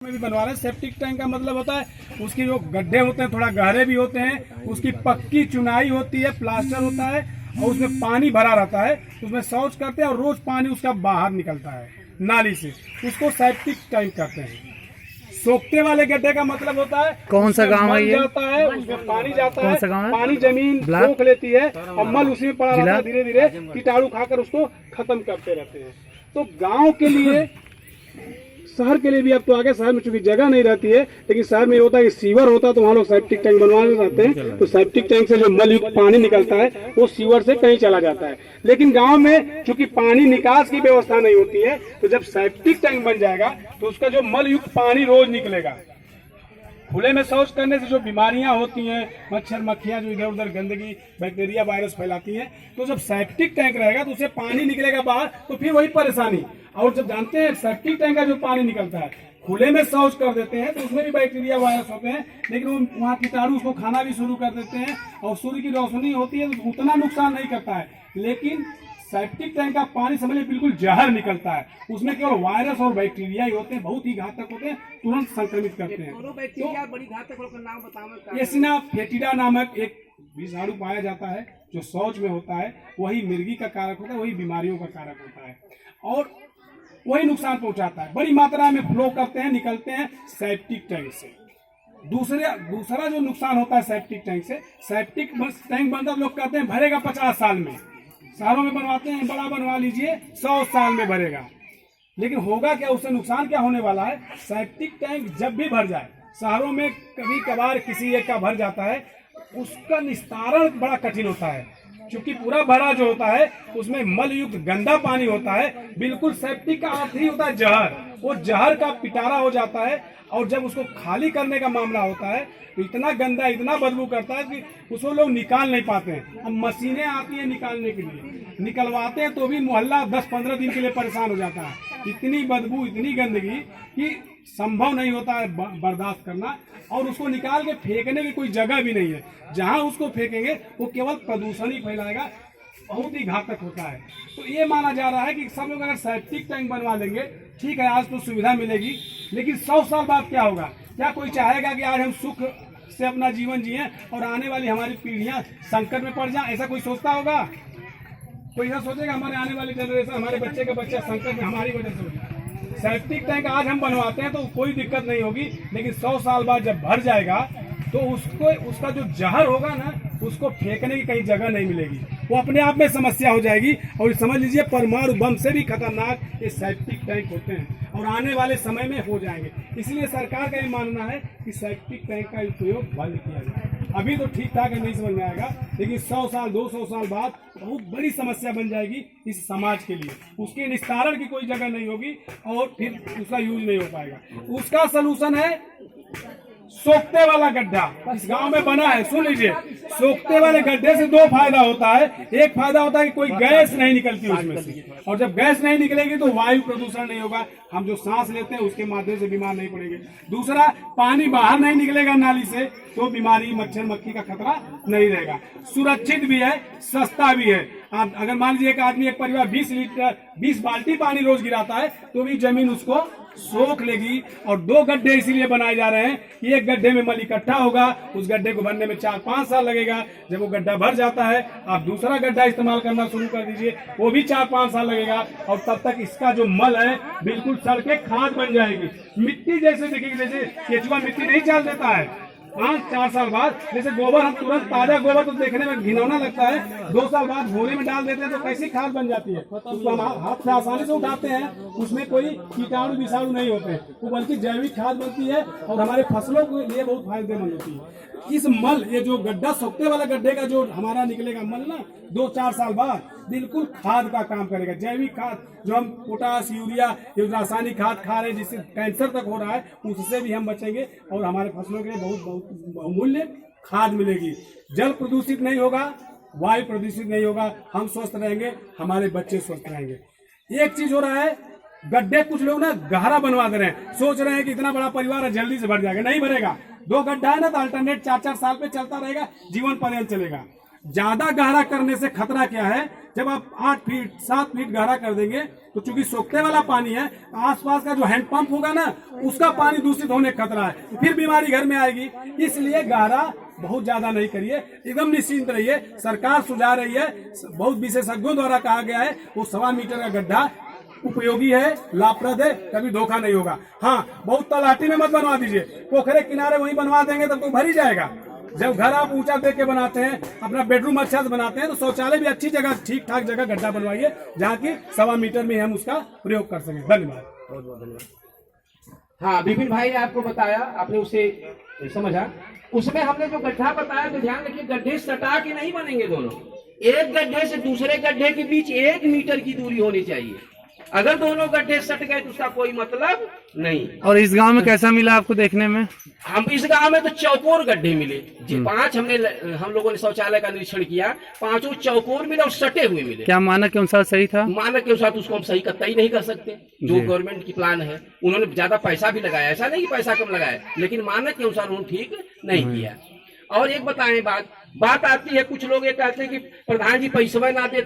में भी बनवा रहे हैं। सेप्टिक टैंक का मतलब होता है उसकी जो गड्ढे होते हैं थोड़ा गहरे भी होते हैं, उसकी पक्की चुनाई होती है, प्लास्टर होता है और उसमें पानी भरा रहता है, उसमें शौच करते हैं और रोज पानी उसका बाहर निकलता है नाली से, उसको सेप्टिक टैंक कहते हैं। सोखते वाले गड्ढे का मतलब होता है कौन सा गांव है ये? जाता है उसमें पानी जाता कौन है, सा गांव है? पानी जमीन सोख लेती है और मल उसी में पड़ा रहता है, धीरे धीरे कीटाणु खाकर उसको खत्म करते रहते हैं। तो गांव के लिए, शहर के लिए भी अब तो आगे, शहर में चूंकि जगह नहीं रहती है, लेकिन शहर में होता है कि सीवर होता है तो वहाँ लोग सेप्टिक टैंक बनवाने रहते हैं, तो सेप्टिक टैंक से जो मल युक्त पानी निकलता है वो सीवर से कहीं चला जाता है। लेकिन गांव में चूंकि पानी निकास की व्यवस्था नहीं होती है, तो जब सेप्टिक टैंक बन जाएगा तो उसका जो मल युक्त पानी रोज निकलेगा। खुले में शौच करने से जो बीमारियां होती हैं, मच्छर मक्खियां जो इधर उधर गंदगी बैक्टीरिया वायरस फैलाती हैं, तो जब सेप्टिक टैंक रहेगा तो उसे पानी निकलेगा बाहर, तो फिर वही परेशानी। और जब जानते हैं सेप्टिक टैंक का जो पानी निकलता है, खुले में शौच कर देते हैं तो उसमें भी बैक्टीरिया वायरस होते हैं, लेकिन वो वहाँ कीटाणु उसको खाना भी शुरू कर देते हैं और सूर्य की रोशनी होती है तो उतना नुकसान नहीं करता है। लेकिन सेप्टिक टैंक का पानी समझ बिल्कुल जहर निकलता है, उसमें केवल वायरस और बैक्टीरिया ही होते हैं, बहुत ही घातक होते हैं, तुरंत संक्रमित करते हैं। तो एसिना फेटिडा नामक एक विषाणु पाया जाता है जो शौच में होता है, वही मिर्गी का कारक होता है, वही बीमारियों का कारक होता है और वही नुकसान पहुंचाता है। बड़ी मात्रा में फ्लो करते हैं, निकलते हैं सेप्टिक टैंक से। दूसरा जो नुकसान होता है सेप्टिक टैंक से, सेप्टिक टैंक बनता लोग कहते हैं भरेगा 50 साल में, शहरों में बनवाते हैं बड़ा बनवा लीजिए 100 साल में भरेगा, लेकिन होगा क्या, उससे नुकसान क्या होने वाला है। सेप्टिक टैंक जब भी भर जाए, शहरों में कभी कभार किसी एक का भर जाता है, उसका निस्तारण बड़ा कठिन होता है, क्योंकि पूरा भरा जो होता है उसमें मल युक्त गंदा पानी होता है। बिल्कुल सेप्टिक का अर्थ ही होता है जहर, वो जहर का पिटारा हो जाता है और जब उसको खाली करने का मामला होता है तो इतना गंदा, इतना बदबू करता है कि उसको लोग निकाल नहीं पाते हैं। अब मशीनें आती हैं निकालने के लिए, निकलवाते हैं तो भी मोहल्ला 10-15 दिन के लिए परेशान हो जाता है। इतनी बदबू, इतनी गंदगी कि संभव नहीं होता है बर्दाश्त करना, और उसको निकाल के फेंकने की कोई जगह भी नहीं है। जहां उसको फेंकेंगे वो केवल प्रदूषण ही फैलाएगा, बहुत ही घातक होता है। तो ये माना जा रहा है कि सब लोग अगर सेप्टिक टैंक बनवा लेंगे, ठीक है आज तो सुविधा मिलेगी, लेकिन 100 साल बाद क्या होगा? क्या कोई चाहेगा कि आज हम सुख से अपना जीवन जिए और आने वाली हमारी पीढ़ियां संकट में पड़ जाएं? ऐसा कोई सोचता होगा? कोई ऐसा सोचेगा हमारे आने वाली जनरेशन, हमारे बच्चे का बच्चा संकट में हमारी वजह से होगा? सेप्टिक टैंक आज हम बनवाते हैं तो कोई दिक्कत नहीं होगी, लेकिन 100 साल बाद जब भर जाएगा तो उसका जो जहर होगा ना, उसको फेंकने की कहीं जगह नहीं मिलेगी, वो अपने आप में समस्या हो जाएगी। और समझ लीजिए परमाणु बम से भी खतरनाक ये सेप्टिक टैंक होते हैं और आने वाले समय में हो जाएंगे। इसलिए सरकार का ये मानना है कि सेप्टिक टैंक का उपयोग बंद किया जाए। अभी तो ठीक ठाक नहीं समझ में आएगा, लेकिन 100 साल 200 साल बाद बहुत बड़ी समस्या बन जाएगी इस समाज के लिए। उसके निस्तारण की कोई जगह नहीं होगी और फिर उसका यूज नहीं हो पाएगा। उसका सलूशन है सोखते वाला गड्ढा, इस गांव में बना है, सुन लीजिए। सोखते वाले गड्ढे से 2 फायदा होता है। एक फायदा होता है कि कोई गैस नहीं निकलती उसमें से, और जब गैस नहीं निकलेगी तो वायु प्रदूषण नहीं होगा, हम जो सांस लेते हैं उसके माध्यम से बीमार नहीं पड़ेंगे। दूसरा, पानी बाहर नहीं निकलेगा नाली से, तो बीमारी मच्छर मक्खी का खतरा नहीं रहेगा। सुरक्षित भी है, सस्ता भी है। आप अगर मान लीजिए एक आदमी, एक परिवार 20 बाल्टी पानी रोज गिराता है तो भी जमीन उसको सोख लेगी। और 2 गड्ढे इसीलिए बनाए जा रहे हैं, एक गड्ढे में मल इकट्ठा होगा, उस गड्ढे को भरने में 4-5 साल लगेगा। जब वो गड्ढा भर जाता है, आप दूसरा गड्ढा इस्तेमाल करना शुरू कर दीजिए, वो भी 4-5 साल लगेगा, और तब तक इसका जो मल है बिल्कुल सड़ के खाद बन जाएगी, मिट्टी जैसे दिखेगी। जैसे केचुआ मिट्टी नहीं चाल देता है 5-4 साल बाद, जैसे गोबर, हम तुरंत ताजा गोबर तो देखने में घिनौना लगता है, 2 साल बाद भोरे में डाल देते हैं तो कैसी खाद बन जाती है। उसको हम हाथ से आसानी से उठाते हैं, उसमें कोई कीटाणु विषाणु नहीं होते, वो बल्कि जैविक खाद बनती है और हमारे फसलों के लिए बहुत फायदेमंद होती है। इस मल, ये जो गड्ढा, सोखते वाला गड्ढे का जो हमारा निकलेगा मल ना, 2-4 साल बाद बिल्कुल खाद का काम करेगा। जैविक खाद जो हम पोटास, यूरिया, ये रासायनिक खाद खा रहे हैं जिससे कैंसर तक हो रहा है, उससे भी हम बचेंगे और हमारे फसलों के लिए बहुत बहुमूल्य खाद मिलेगी। जल प्रदूषित नहीं होगा, वायु प्रदूषित नहीं होगा, हम स्वस्थ रहेंगे, हमारे बच्चे स्वस्थ रहेंगे। एक चीज हो रहा है, गड्ढे कुछ लोग ना गहरा बनवा दे रहे हैं, सोच रहे हैं कि इतना बड़ा परिवार है जल्दी से भर जाएगा। नहीं भरेगा। 2 गड्ढा है ना तो अल्टरनेट 4-4 साल पे चलता रहेगा, जीवन पर्यंत चलेगा। ज्यादा गहरा करने से खतरा क्या है, जब आप 8 फीट 7 फीट गहरा कर देंगे तो चूंकि सोखते वाला पानी है, आसपास का जो हैंडपंप होगा ना, उसका पानी दूषित होने का खतरा है, तो फिर बीमारी घर में आएगी। इसलिए गहरा बहुत ज्यादा नहीं करिए, एकदम निश्चिंत रहिए। सरकार सुझा रही है, बहुत विशेषज्ञों द्वारा कहा गया है, वो 1.25 मीटर का गड्ढा उपयोगी है, लाभप्रद है, कभी धोखा नहीं होगा। हाँ, बहुत तलाटी में मत बनवा दीजिए, पोखरे किनारे वहीं बनवा देंगे तब तो भर ही जाएगा। जब घर आप ऊंचा देख के बनाते हैं, अपना बेडरूम अच्छा से बनाते हैं, तो शौचालय भी अच्छी जगह, ठीक ठाक जगह गड्ढा बनवाइए, जहाँ की 1.25 मीटर में हम उसका प्रयोग कर सकें। धन्यवाद। बहुत बहुत धन्यवाद। हाँ, विपिन भाई ने आपको बताया, आपने उसे समझा। उसमें हमने जो गड्ढा बताया, तो ध्यान रखिए, गड्ढे सटा के नहीं बनेंगे दोनों, एक गड्ढे से दूसरे गड्ढे के बीच 1 मीटर की दूरी होनी चाहिए। अगर दोनों गड्ढे सट गए तो उसका कोई मतलब नहीं। और इस गांव में कैसा मिला आपको देखने में? हम इस गांव में तो चौकोर गड्ढे मिले जी, 5 हम लोगों ने शौचालय का निरीक्षण किया, 5 चौकोर मिले और सटे हुए मिले। क्या मानक के अनुसार सही था? मानक के अनुसार उसको हम सही कतई नहीं कर सकते, जो गवर्नमेंट की प्लान है। उन्होंने ज्यादा पैसा भी लगाया, ऐसा नहीं कि पैसा कम लगाया, लेकिन मानक के अनुसार उन्होंने ठीक नहीं किया। और एक बताएं, बात आती है, कुछ लोग ये कहते हैं कि प्रधान जी पैसा ना दे